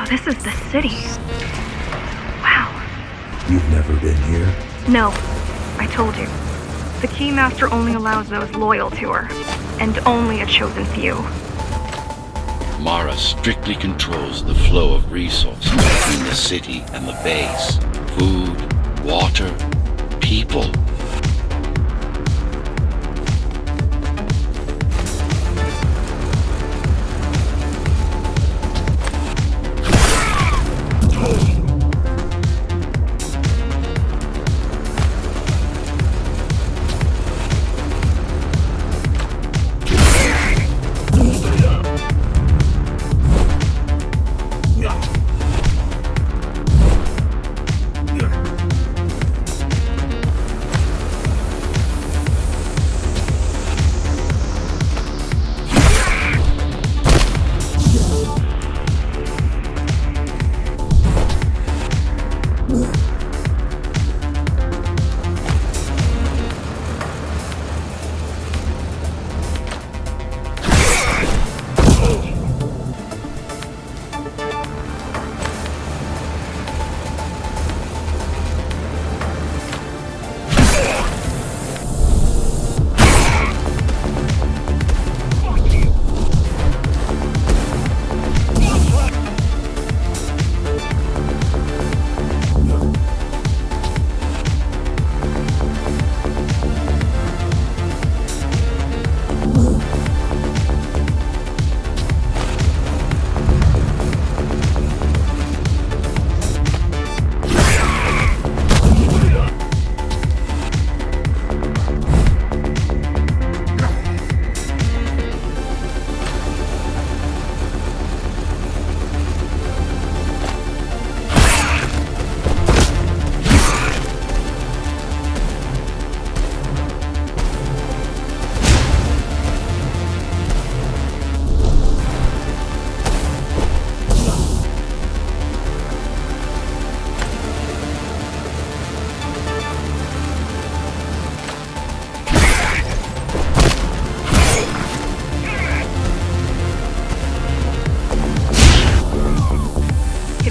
this is the city. Wow. You've never been here? No, I told you. The Keymaster only allows those loyal to her, and only a chosen few. Mara strictly controls the flow of resources between the city and the base. Food, water, people.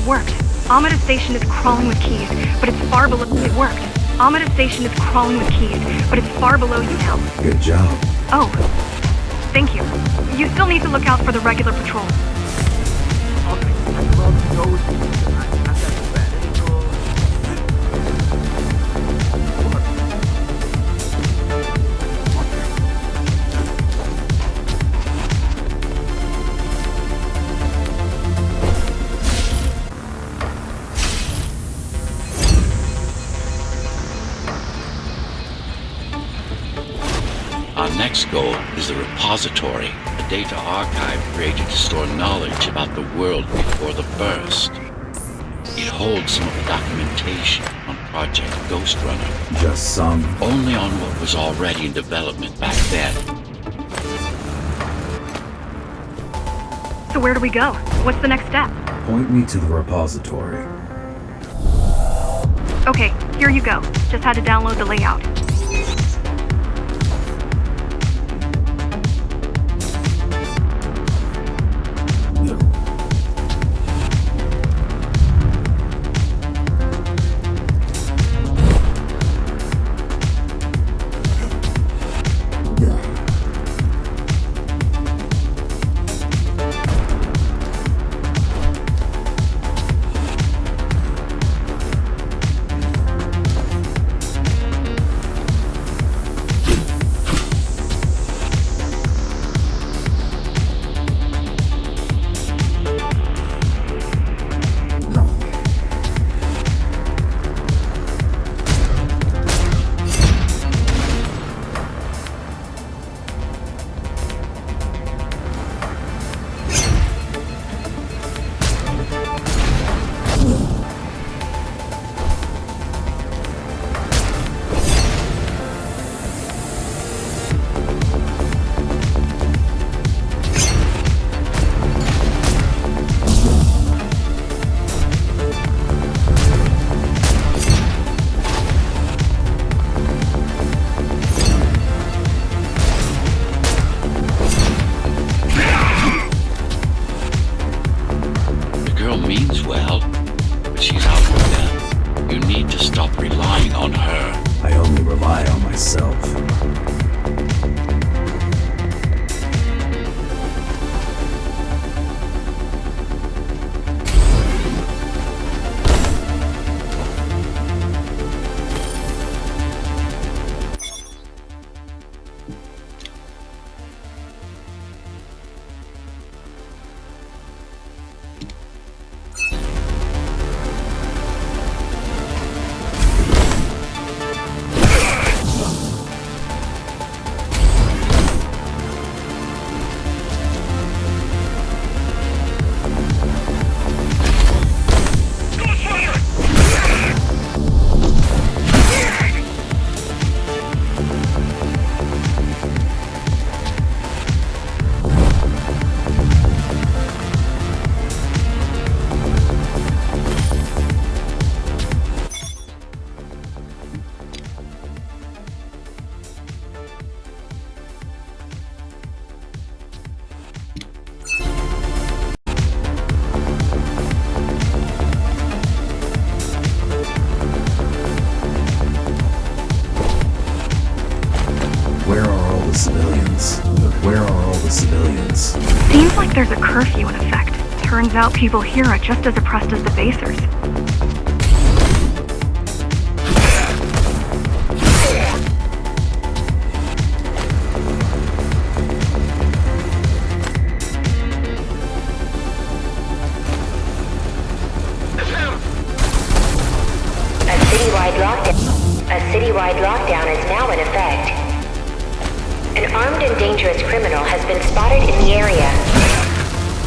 Worked. Amida Station is crawling with keys, but it's far below. It worked. Amida Station is crawling with keys, but it's far below Utel. Good job. Oh, thank you. You still need to look out for the regular patrol. Our next goal is the repository, a data archive created to store knowledge about the world before the burst. It holds some of the documentation on Project GhostRunner. Just some? Only on what was already in development back then. So where do we go? What's the next step? Point me to the repository. Okay, here you go. Just had to download the layout. civilians. But where are all the civilians? Seems like there's a curfew in effect. Turns out people here are just as oppressed as the basers. A citywide lockdown is now in effect. An armed and dangerous criminal has been spotted in the area.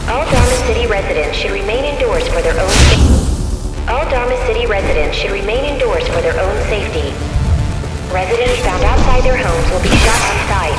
All Dharma City residents should remain indoors for their own safety. All Dharma City residents should remain indoors for their own safety. Residents found outside their homes will be shot on sight.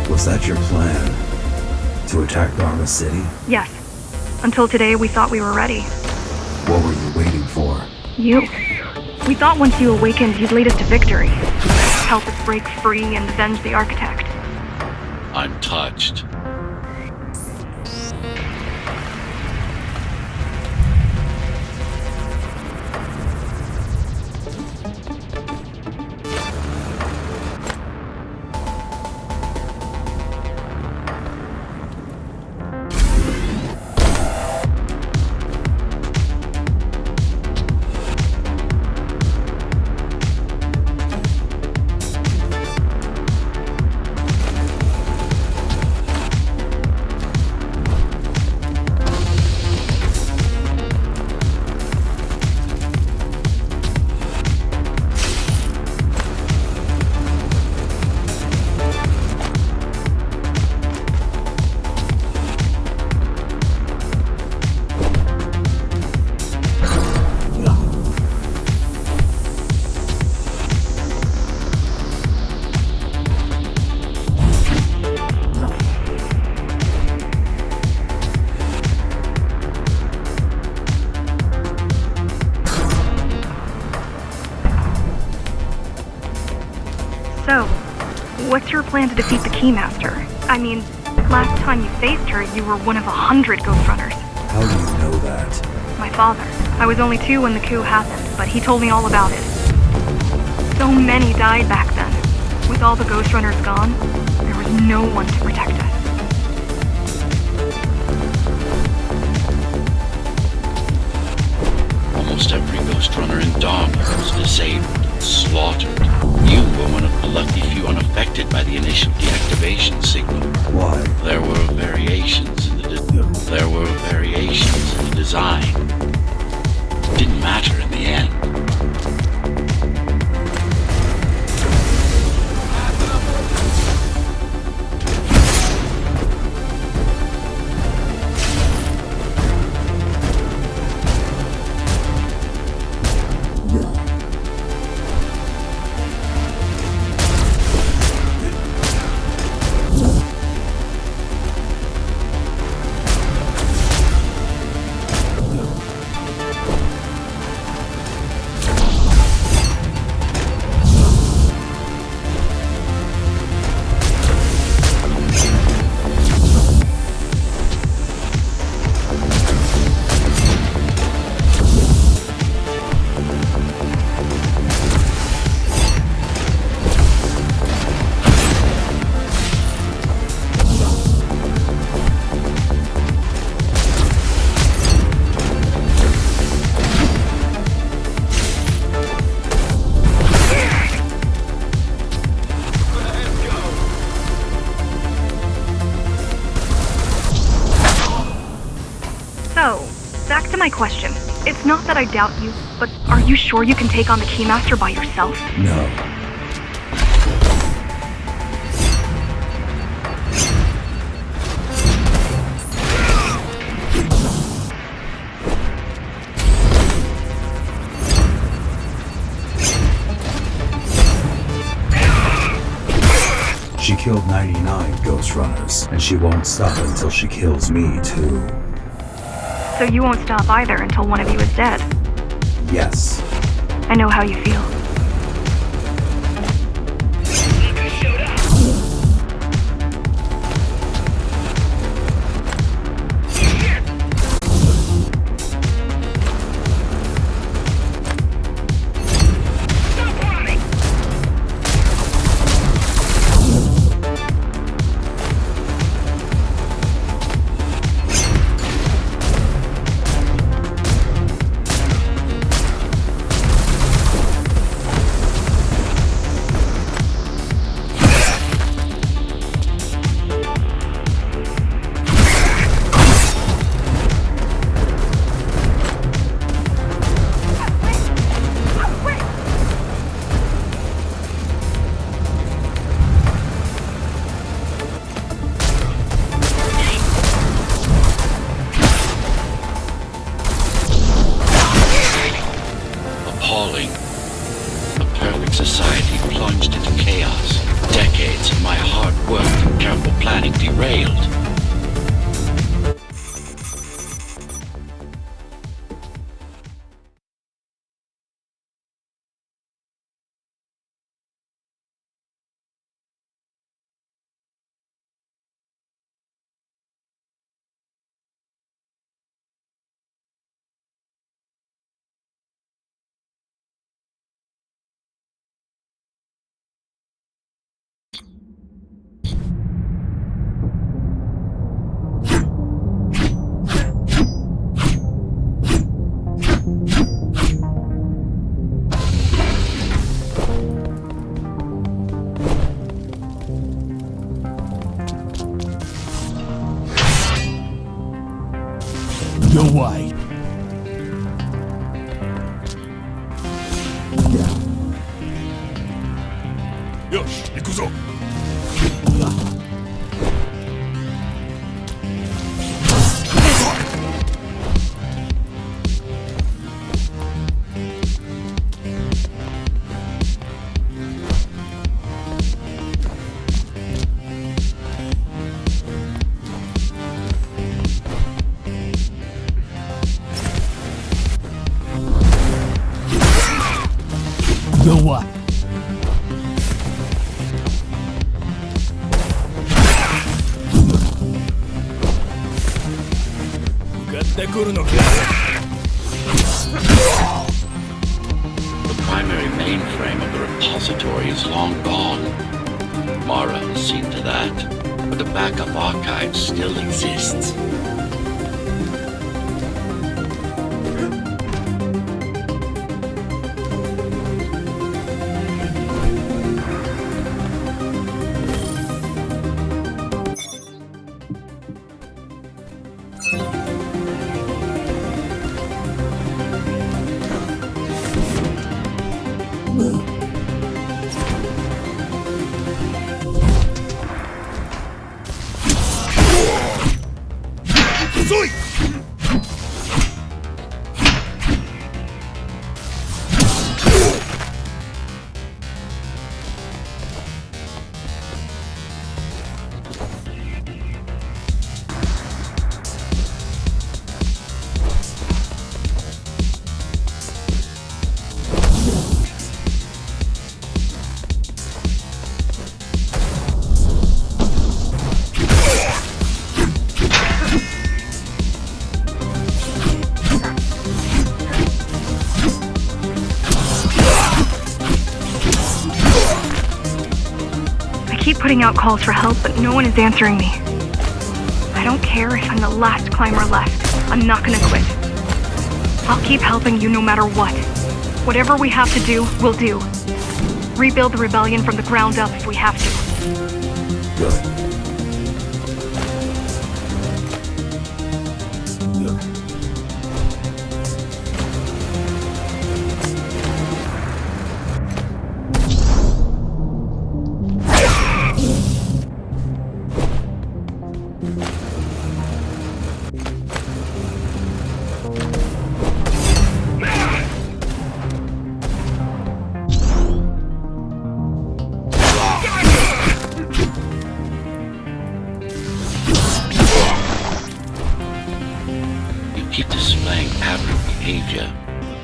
Was that your plan? To attack Dharma City? Yes. Until today, we thought we were ready. What were you waiting for? You. We thought once you awakened, you'd lead us to victory. Help us break free and avenge the Architect. I'm touched. So, what's your plan to defeat the Keymaster? I mean, last time you faced her, you were one of 100 GhostRunners. How do you know that? My father. I was only 2 when the coup happened, but he told me all about it. So many died back then. With all the GhostRunners gone, there was no one to protect us. Almost every GhostRunner in Dharma was disabled, slaughtered. You were one of the lucky few unaffected by the initial deactivation signal. Why? There were variations in the design. It didn't matter in the end. So, back to my question. It's not that I doubt you, but are you sure you can take on the Keymaster by yourself? No. She killed 99 GhostRunners, and she won't stop until she kills me too. So you won't stop either until one of you is dead. Yes. I know how you feel. Appalling. A perfect society plunged into chaos. Decades of my hard work and careful planning derailed. No way. Yosh, 行くぞ。No way. 向かってくるのか。The primary mainframe of the repository is long gone. Mara has seen to that, but the backup archive still exists. I keep putting out calls for help, but no one is answering me. I don't care if I'm the last climber left. I'm not gonna quit. I'll keep helping you no matter what. Whatever we have to do, we'll do. Rebuild the rebellion from the ground up if we have to. Good.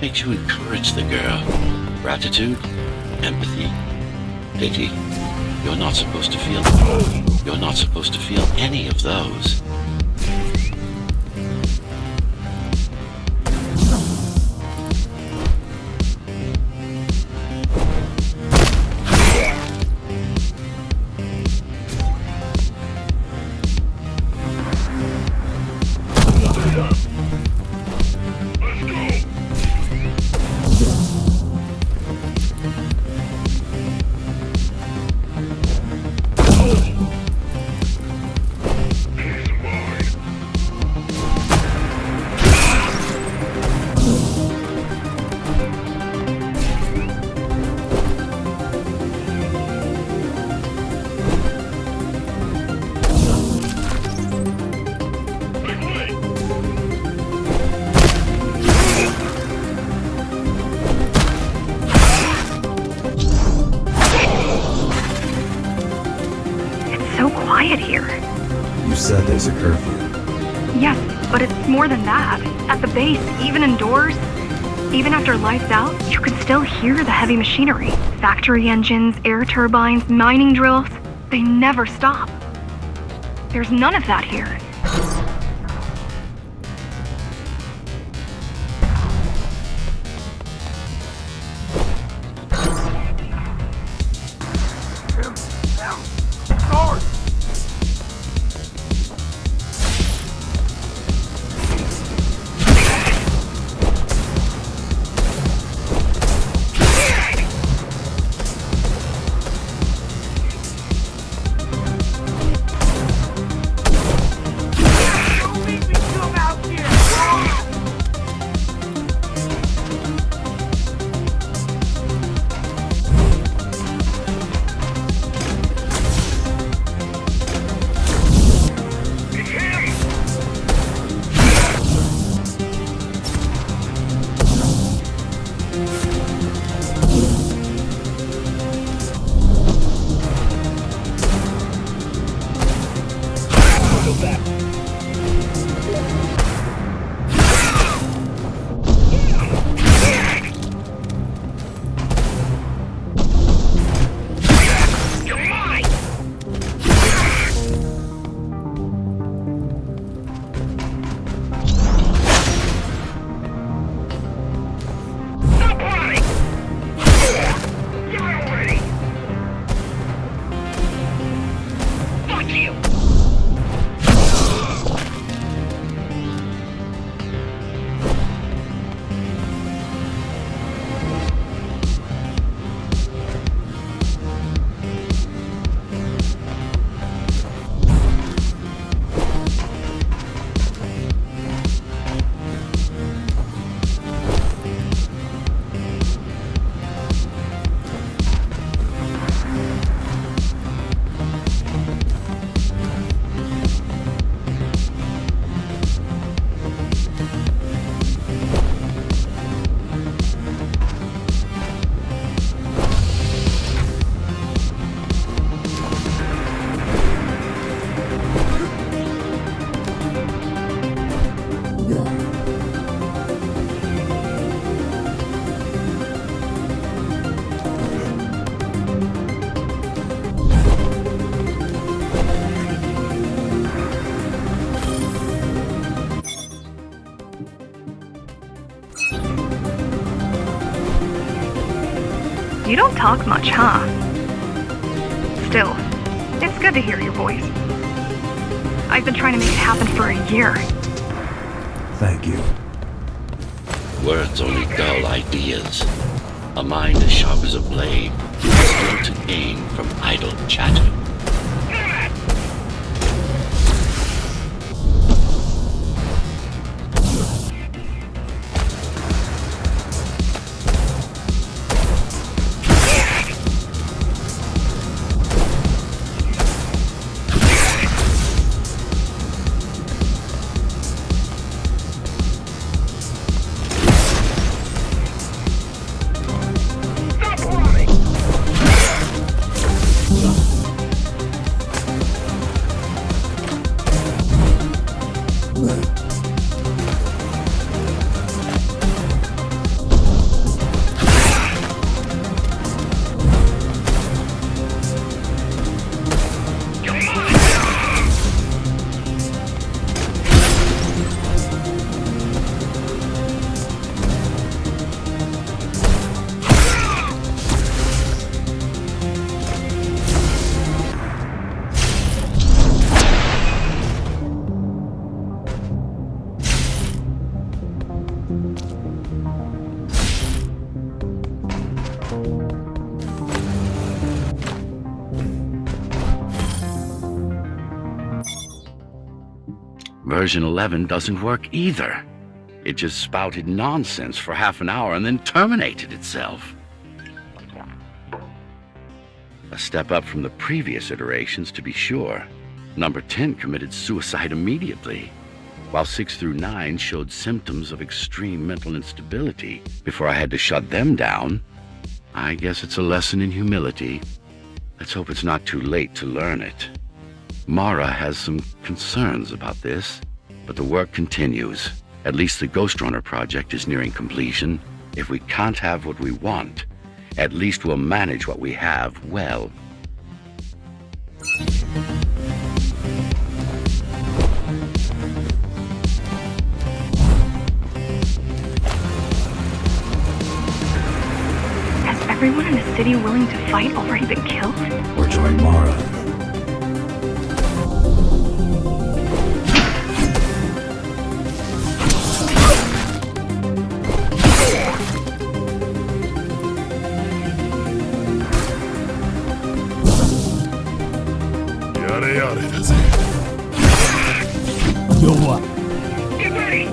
makes you encourage the girl? Gratitude? Empathy? Pity? You're not supposed to feel... You're not supposed to feel any of those. You said there's a curfew. Yes, but it's more than that. At the base, even indoors, even after lights out, you can still hear the heavy machinery. Factory engines, air turbines, mining drills. They never stop. There's none of that here. You don't talk much, huh? Still, it's good to hear your voice. I've been trying to make it happen for a year. Thank you. Words only dull ideas. A mind as sharp as a blade has little to gain from idle chatter. Version 11 doesn't work either. It just spouted nonsense for half an hour and then terminated itself. A step up from the previous iterations, to be sure. Number 10 committed suicide immediately, while 6 through 9 showed symptoms of extreme mental instability before I had to shut them down. I guess it's a lesson in humility. Let's hope it's not too late to learn it. Mara has some concerns about this, but the work continues. At least the GhostRunner project is nearing completion. If we can't have what we want, at least we'll manage what we have well. Has everyone in the city willing to fight already been killed? Or join Mara. Get ready!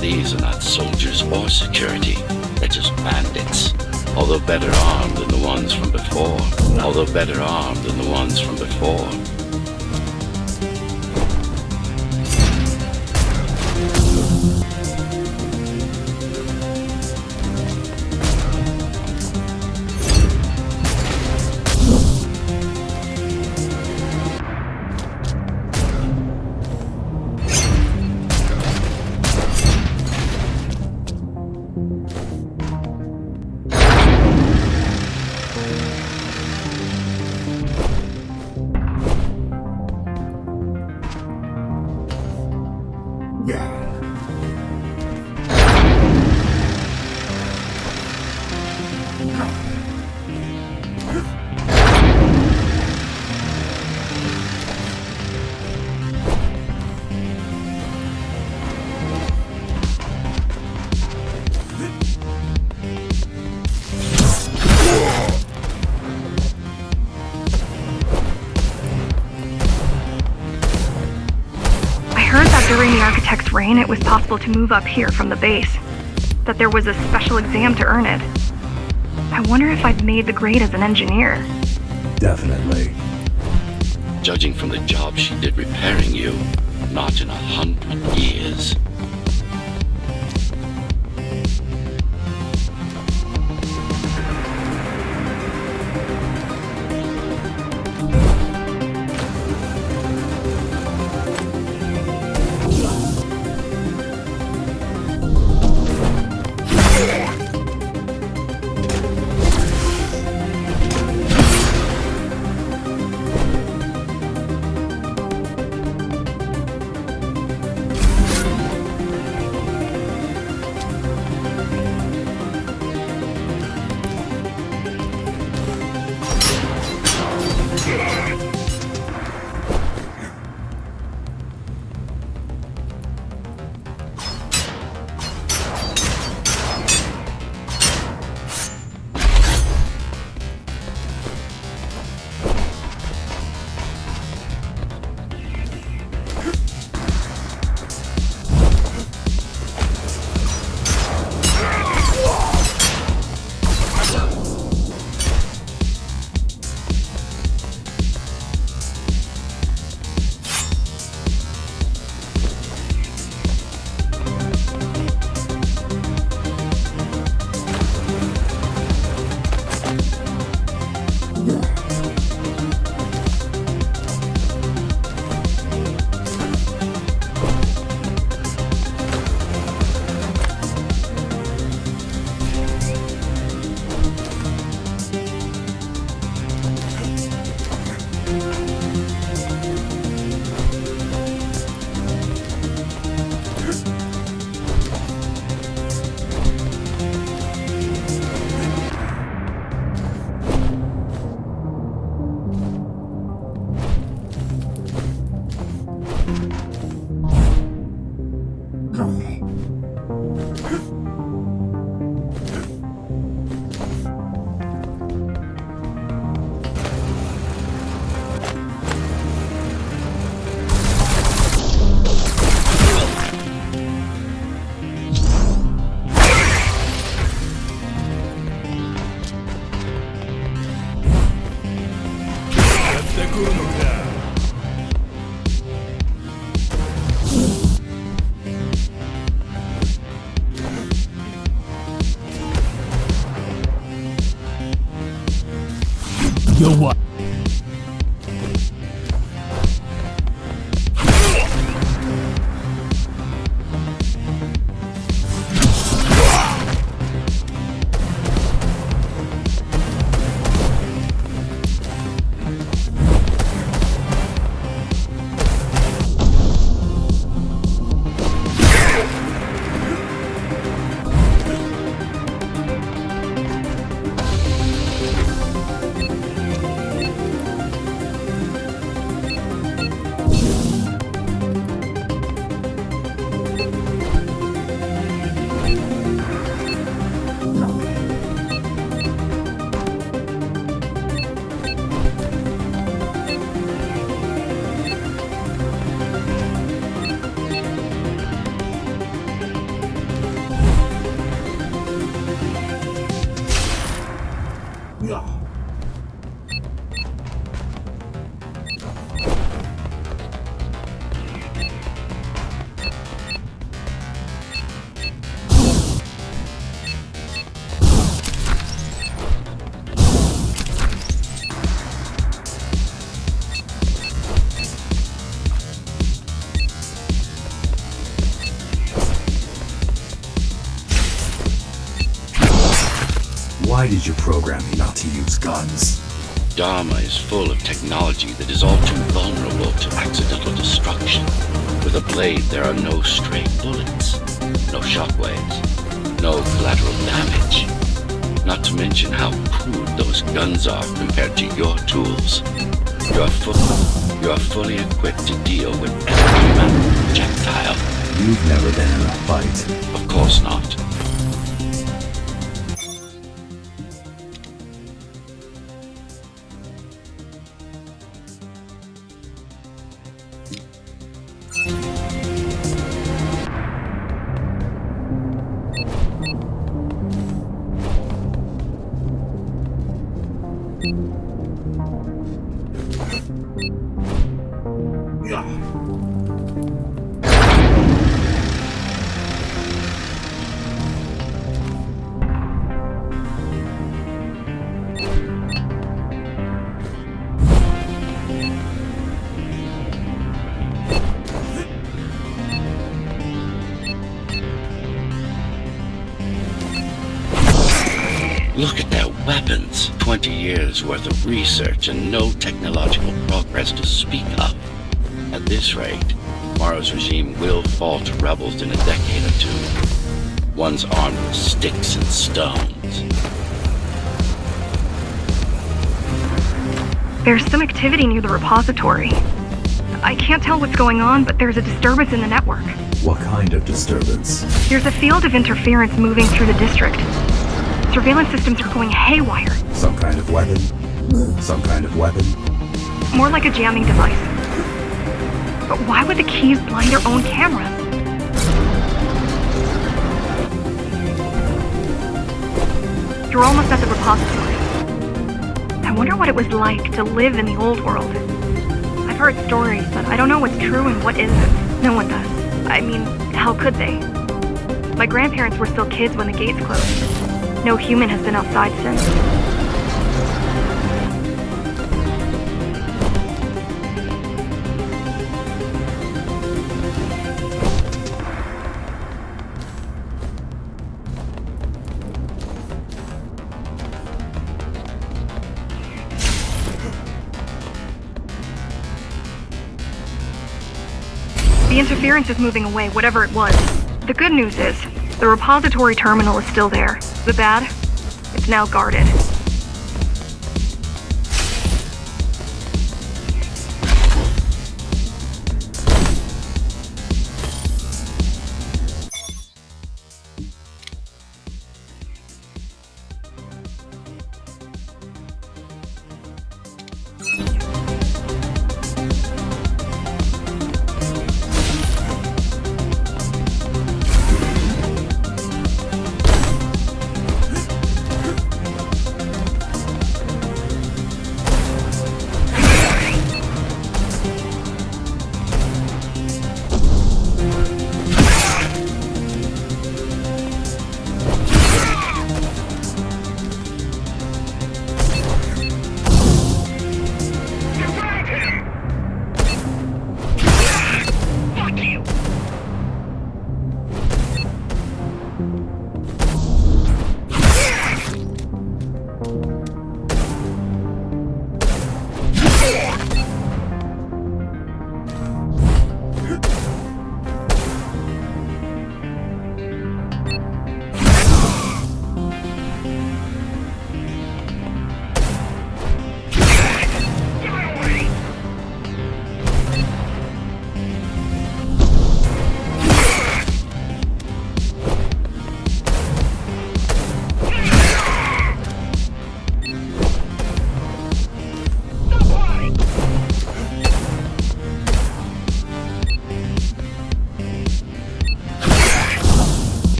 These are not soldiers or security. They're just bandits. Although better armed than the ones from before. Although better armed than the ones from before. During the architect's reign, it was possible to move up here from the base. That there was a special exam to earn it. I wonder if I'd made the grade as an engineer. Definitely. Judging from the job she did repairing you, not in 100 years. The what? Why did you program me not to use guns? Dharma is full of technology that is all too vulnerable to accidental destruction. With a blade, there are no stray bullets, no shockwaves, no collateral damage. Not to mention how crude those guns are compared to your tools. You are fully equipped to deal with every human projectile. You've never been in a fight. Of course not. Look at their weapons. 20 years worth of research and no technological progress to speak of. At this rate, Morrow's regime will fall to rebels in a decade or two. One's armed with sticks and stones. There's some activity near the repository. I can't tell what's going on, but there's a disturbance in the network. What kind of disturbance? There's a field of interference moving through the district. Surveillance systems are going haywire. Some kind of weapon? Some kind of weapon? More like a jamming device. But why would the keys blind their own cameras? You're almost at the repository. I wonder what it was like to live in the old world. I've heard stories, but I don't know what's true and what isn't. No one does. I mean, how could they? My grandparents were still kids when the gates closed. No human has been outside since. The interference is moving away, whatever it was. The good news is, the repository terminal is still there. The bad? It's now guarded.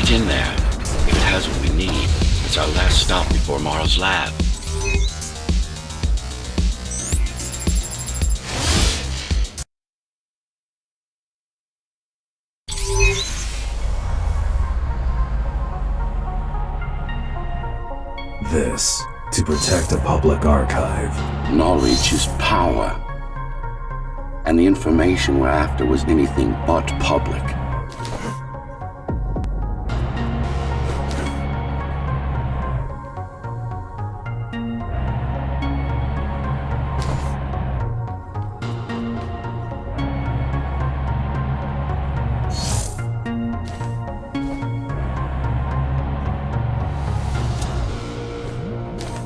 Get in there. If it has what we need, it's our last stop before Mara's lab. This, to protect a public archive. Knowledge is power. And the information we're after was anything but public.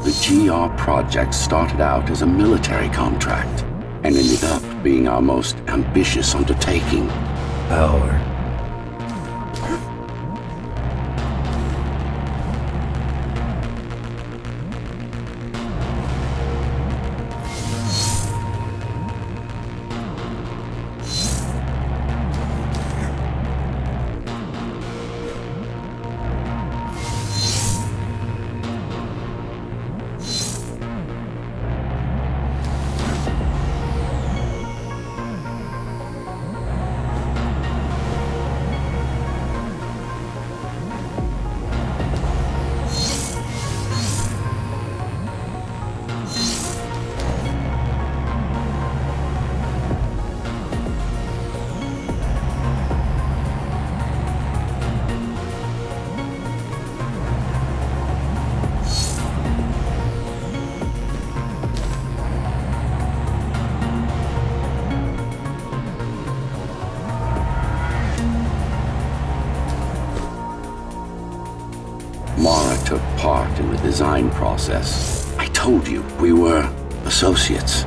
The GR project started out as a military contract and ended up being our most ambitious undertaking. Power. Mara took part in the design process. I told you, we were associates.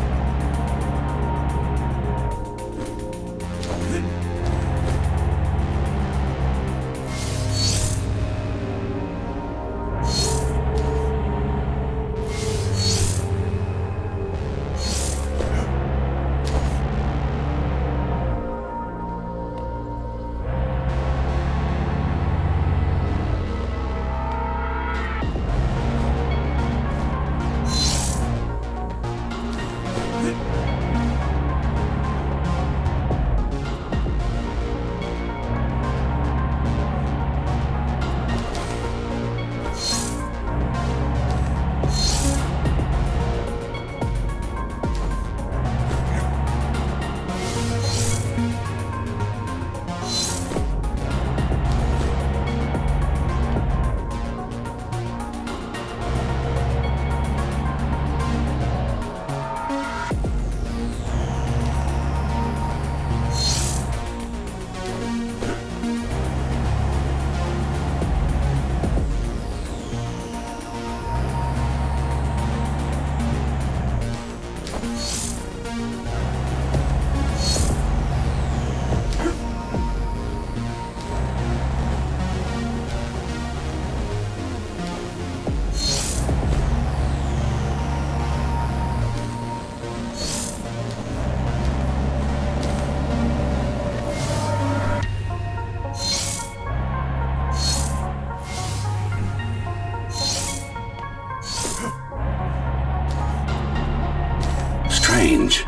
Strange.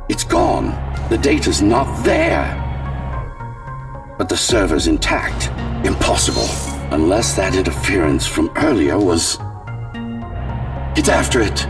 It's gone. The data's not there. But the server's intact. Impossible. Unless that interference from earlier was... Get after it!